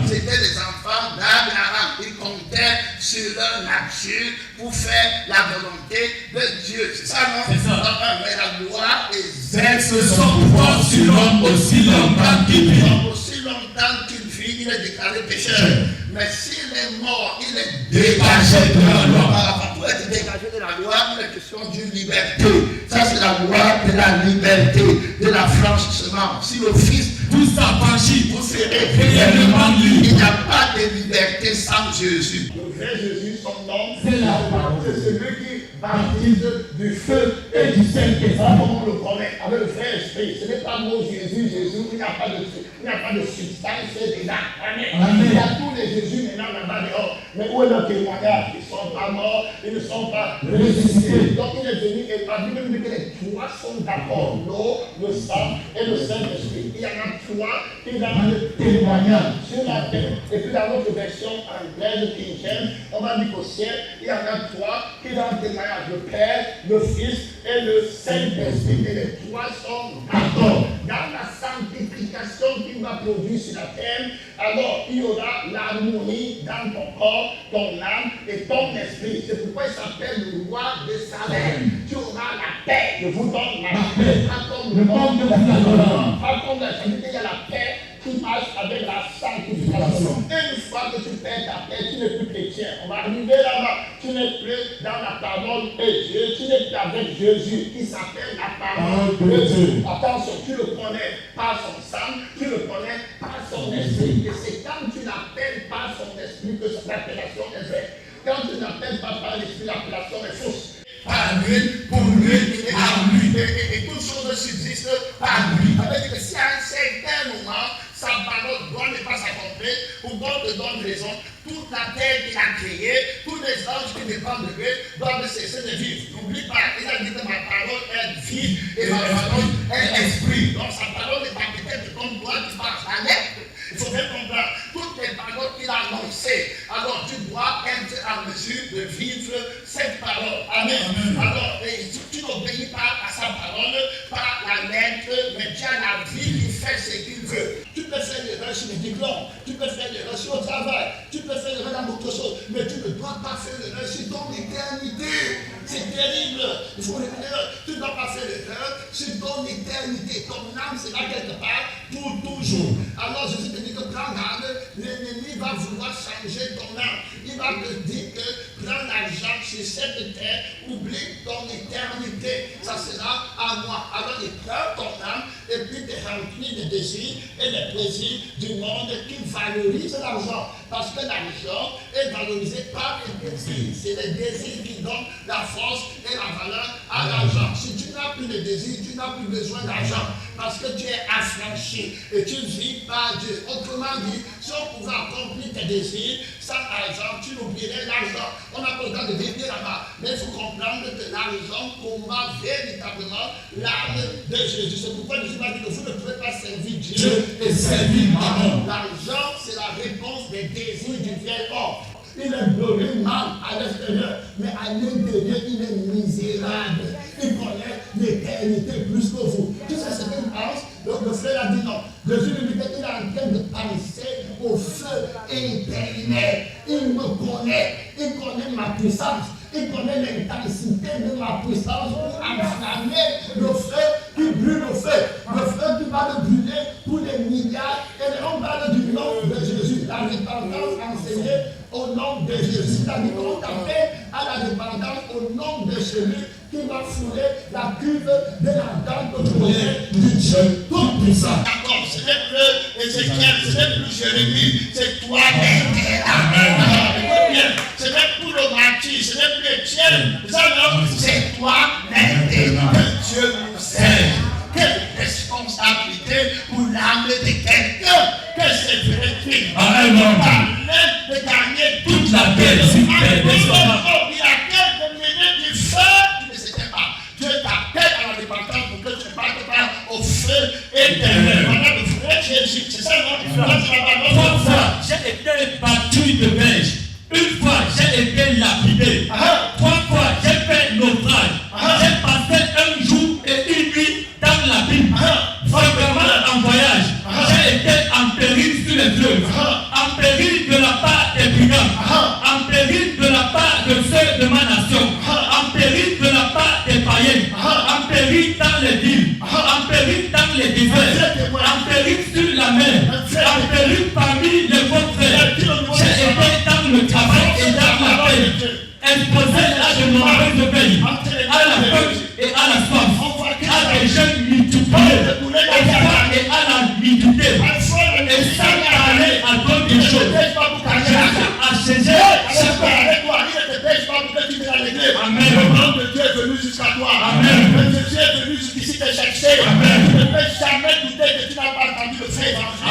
C'était les enfants d'Abraham. Ils comptaient sur leur nature pour faire la volonté de Dieu. C'est ça, non? C'est ça. Mais la loi exerce son pouvoir sur l'homme aussi longtemps qu'il vit. Aussi longtemps qu'il vit, il est déclaré pécheur. Mais s'il est mort, il est Dégagé de la loi. Pour être dégagé de la loi, il est question d'une liberté. Ça, c'est la loi de la liberté, de l'affranchissement. Si le Fils tout s'affranchit, vous serez réellement libre. Il n'y a pas de liberté sans Jésus. Le vrai Jésus, son nom, c'est la parole. C'est celui qui baptise du feu et du Saint-Esprit. Comment on le connaît? Avec le vrai esprit. Ce n'est pas le mot Jésus, il n'y a pas de substance déjà. Amen. Il y a tous les Jésus maintenant là-bas dehors. Mais où est le témoignage? Ils ne sont pas morts, ils ne sont pas ressuscités. Donc il est venu et la Bible dit que les trois sont d'accord. L'eau, le sang et le Saint-Esprit. Il y en a trois qui donnent le témoignage sur la terre. Et puis dans notre version anglaise, King James, on va dire qu'au ciel, il y en a trois qui donnent le témoignage. Le Père, le Fils et le Saint-Esprit. Et les trois sont d'accord. Dans la sanctification qu'il va produire sur la terre, alors il y aura l'harmonie dans ton corps, ton âme et ton esprit. C'est pourquoi il s'appelle le roi de Salem. Tu auras la paix. Je vous donne la paix. Pas comme le monde de la vie. Pas comme la santé, il y a la paix qui marche avec la sanctification. Une fois que tu perds ta paix, tu n'es plus chrétien. On va arriver là-bas. Tu n'es plus dans la parole de Dieu. Tu n'es plus avec Jésus qui s'appelle la parole de Dieu. Attention, tu le connais par son sang, tu le connais par son esprit. Et c'est quand tu l'appelles par son esprit que son appellation est vraie. Quand tu n'appelles pas par l'esprit, l'appellation est fausse. Par lui, pour lui et à lui. Et toutes choses subsistent par lui. Ça veut dire que si à un certain moment, sa parole doit ne pas s'accomplir, ou God te donne raison, toute la terre qu'il a créée, tous les anges qui dépendent de lui, doivent cesser de vivre. N'oublie pas, il a dit que ma parole est vie et ma parole est esprit. Donc sa parole n'est pas peut-être comme toi qui marches à l'être. Il faut bien comprendre, toutes les paroles qu'il a annoncées, alors tu dois être en mesure de vivre cette parole. Amen. Alors, tu n'obéis pas à sa parole par la lettre, mais tu as la vie qui fait ce qu'il veut. Tu peux faire l'erreur sur les diplômes, tu peux faire l'erreur sur le travail, tu peux faire l'erreur dans d'autres choses, mais tu ne dois pas faire l'erreur sur ton éternité. C'est terrible. Il faut l'erreur. Tu ne dois pas faire l'erreur sur ton éternité. Ton âme sera quelque part pour toujours. Alors Jésus te dit que prends garde, l'ennemi va vouloir changer ton âme. Il va te dire que prends l'argent sur cette terre, oublie ton éternité. Ça sera à moi. Alors il prend ton âme et puis te remplit des désirs et des plaisirs du monde qui valorise l'argent. Parce que l'argent est valorisé par les désirs. C'est les désirs qui donnent la force et la valeur à l'argent. Si tu n'as plus de désir, tu n'as plus besoin d'argent. Parce que tu es affranchi et tu vis par Dieu. Autrement dit, si on pouvait accomplir tes désirs sans argent, tu n'oublierais l'argent. On n'a pas le temps de vivre là-bas. Mais il faut comprendre que l'argent combat véritablement l'âme de Jésus. C'est pourquoi Jésus m'a dit que vous ne pouvez pas servir Dieu et servir Mammon. L'argent, c'est la réponse des désirs du vieil homme. Il est glorieux mal à l'extérieur, mais à l'intérieur, il est misérable. Il connaît l'éternité plus que vous. Tu sais ce qu'il pense? Donc le frère a dit non. Jésus lui dit qu'il est en train de penser au feu éternel. Il me connaît. Il connaît ma puissance. Il connaît l'intensité de ma puissance pour enflammer le feu qui brûle le feu. Le feu qui va le brûler pour les milliards. Et on parle du nom de Jésus. La repentance enseignée au nom de Jésus. C'est-à-dire qu'on t'appelle à la repentance au nom de celui qui va fouler la cuve de la dent de colère du Dieu tout-puissant. D'accord, ce n'est plus Ézéchiel, ce n'est plus Jérémie, c'est toi l'éternel. Amen. Ce n'est plus le martyr, ce n'est plus Étienne, c'est toi l'éternel. Que Dieu nous sert. Quelle responsabilité pour l'âme de quelqu'un que c'est vrai. Amen. De gagner toute la terre. Il y a quelques minutes du feu, tu ne sais pas. Dieu t'appelle à la repentance pour que tu ne partes pas au feu éternel. Voilà le vrai Jésus. C'est ça, non? Trois fois, j'ai été battu de neige. Une fois, j'ai été lapidé. Trois fois, j'ai fait naufrage. Amen. Appelé parmi les vôtres frères. J'ai été dans le travail et dans la paix. Exposé à de nombreuses peines, à la faim et à la soif, à des jeunes multipliés, et à la nudité, et sans parler à d'autres choses. À César, Amen. Le nom de Dieu est venu jusqu'à toi. Amen. Jésus est venu jusqu'ici te chercher. Amen. Tu ne peux jamais douter que tu n'as pas entendu le frère.